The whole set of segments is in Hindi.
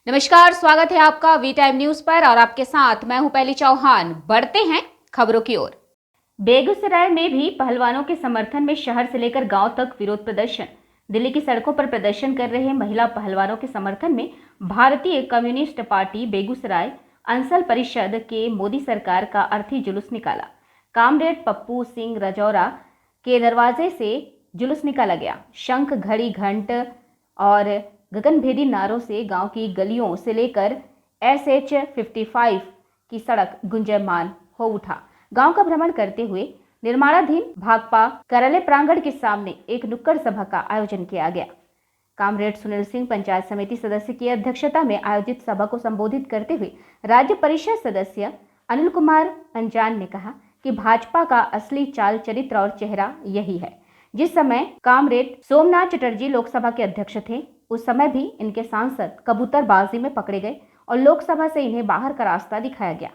नमस्कार, स्वागत है आपका वी टाइम न्यूज पर और आपके साथ मैं हूं पहली चौहान। बढ़ते हैं खबरों की ओर। बेगूसराय में भी पहलवानों के समर्थन में शहर से लेकर गांव तक विरोध प्रदर्शन। दिल्ली की सड़कों पर प्रदर्शन कर रहे महिला पहलवानों के समर्थन में भारतीय कम्युनिस्ट पार्टी बेगूसराय अंचल परिषद के मोदी सरकार का अर्थी जुलूस निकाला। कामरेड पप्पू सिंह रजौरा के दरवाजे से जुलूस निकाला गया। शंख, घड़ी, घंट और गगनभेदी नारों से गांव की गलियों से लेकर SH 55 की सड़क गुंजयमान हो उठा। गांव का भ्रमण करते हुए निर्माणाधीन भाकपा कार्यालय प्रांगण के सामने एक नुक्कड़ सभा का आयोजन किया गया। कामरेड सुनील सिंह पंचायत समिति सदस्य की अध्यक्षता में आयोजित सभा को संबोधित करते हुए राज्य परिषद सदस्य अनिल कुमार अंजान ने कहा कि भाजपा का असली चाल चरित्र और चेहरा यही है। जिस समय कामरेड सोमनाथ चटर्जी लोकसभा के अध्यक्ष थे, उस समय भी इनके सांसद कबूतरबाजी में पकड़े गए और लोकसभा से इन्हें बाहर का रास्ता दिखाया गया।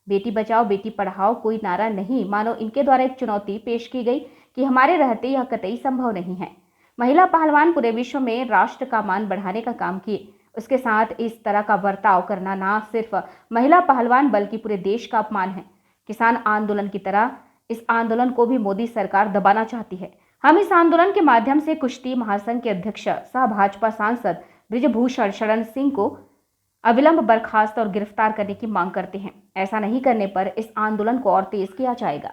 बेटी बचाओ बेटी पढ़ाओ कोई नारा नहीं, मानो इनके द्वारा एक चुनौती पेश की गई कि हमारे रहते यह कतई संभव नहीं है। महिला पहलवान पूरे विश्व में राष्ट्र का मान बढ़ाने का काम किए। उसके साथ इस तरह का बर्ताव करना ना सिर्फ महिला पहलवान बल्कि पूरे देश का अपमान है। किसान आंदोलन की तरह इस आंदोलन को भी मोदी सरकार दबाना चाहती है। हम इस आंदोलन के माध्यम से कुश्ती महासंघ के अध्यक्ष सह भाजपा सांसद बृजभूषण शरण सिंह को अविलंब बर्खास्त और गिरफ्तार करने की मांग करते हैं। ऐसा नहीं करने पर इस आंदोलन को और तेज किया जाएगा।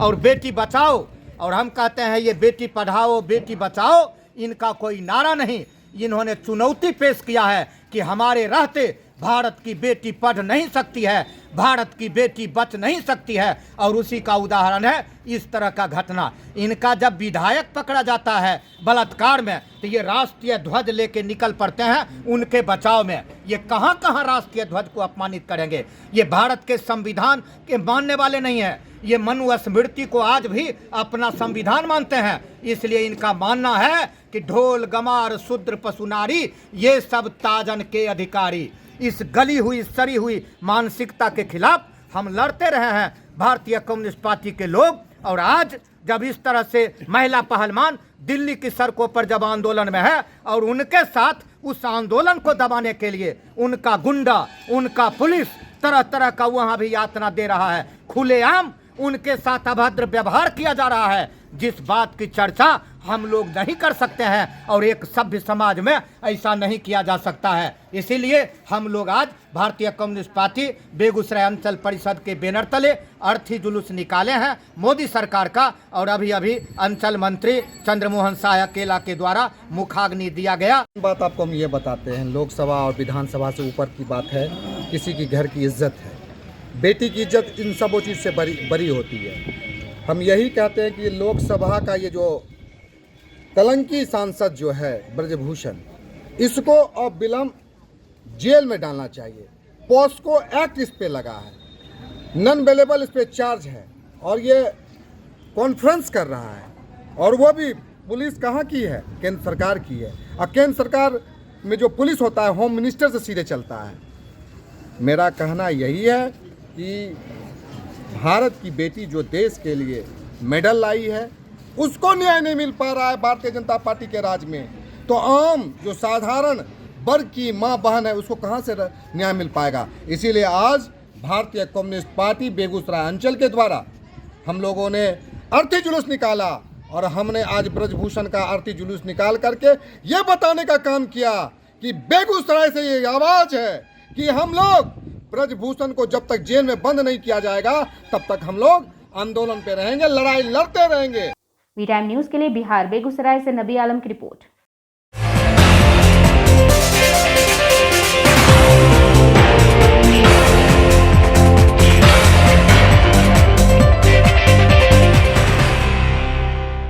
और बेटी बचाओ, और हम कहते हैं ये बेटी पढ़ाओ बेटी बचाओ, इनका कोई नारा नहीं। इन्होंने चुनौती पेश किया है कि हमारे रहते भारत की बेटी पढ़ नहीं सकती है, भारत की बेटी बच नहीं सकती है। और उसी का उदाहरण है इस तरह का घटना। इनका जब विधायक पकड़ा जाता है बलात्कार में, तो ये राष्ट्रीय ध्वज लेके निकल पड़ते हैं उनके बचाव में। ये कहाँ कहाँ राष्ट्रीय ध्वज को अपमानित करेंगे। ये भारत के संविधान के मानने वाले नहीं है। ये मनुस्मृति को आज भी अपना संविधान मानते हैं। इसलिए इनका मानना है कि ढोल गमार शूद्र पशु नारी ये सब ताजन के अधिकारी। इस गली हुई सड़ी हुई मानसिकता के खिलाफ हम लड़ते रहे हैं भारतीय कम्युनिस्ट पार्टी के लोग। और आज जब इस तरह से महिला पहलवान दिल्ली की सड़कों पर जब आंदोलन में है और उनके साथ उस आंदोलन को दबाने के लिए उनका गुंडा, उनका पुलिस तरह तरह का वहां भी यातना दे रहा है, खुलेआम उनके साथ अभद्र व्यवहार किया जा रहा है, जिस बात की चर्चा हम लोग नहीं कर सकते हैं और एक सभ्य समाज में ऐसा नहीं किया जा सकता है। इसीलिए हम लोग आज भारतीय कम्युनिस्ट पार्टी बेगूसराय अंचल परिषद के बैनर तले अर्थी जुलूस निकाले हैं मोदी सरकार का। और अभी अभी अंचल मंत्री चंद्रमोहन शाह अकेला के द्वारा मुखाग्नि दिया गया। बात आपको हम ये बताते हैं, लोकसभा और विधानसभा से ऊपर की बात है, किसी की घर की इज्जत है, बेटी की इज्जत इन सबों चीज़ से बरी होती है। हम यही कहते हैं कि लोकसभा का ये जो कलंकी सांसद जो है ब्रजभूषण, इसको अविलंब जेल में डालना चाहिए। पॉस्को एक्ट इस पे लगा है, नॉन अवेलेबल इस पे चार्ज है और ये कॉन्फ्रेंस कर रहा है। और वो भी पुलिस कहाँ की है? केंद्र सरकार की है। और केंद्र सरकार में जो पुलिस होता है होम मिनिस्टर से सीधे चलता है। मेरा कहना यही है कि भारत की बेटी जो देश के लिए मेडल लाई है उसको न्याय नहीं मिल पा रहा है भारतीय जनता पार्टी के राज में, तो आम जो साधारण वर्ग की माँ बहन है उसको कहाँ से न्याय मिल पाएगा। इसीलिए आज भारतीय कम्युनिस्ट पार्टी बेगूसराय अंचल के द्वारा हम लोगों ने अर्थी जुलूस निकाला और हमने आज ब्रजभूषण का अर्थी जुलूस निकाल करके ये बताने का काम किया कि बेगूसराय से ये आवाज़ है कि हम लोग ब्रजभूषण को जब तक जेल में बंद नहीं किया जाएगा तब तक हम लोग आंदोलन पे रहेंगे, लड़ाई लड़ते रहेंगे। वी टाइम न्यूज के लिए बिहार बेगूसराय से नबी आलम की रिपोर्ट।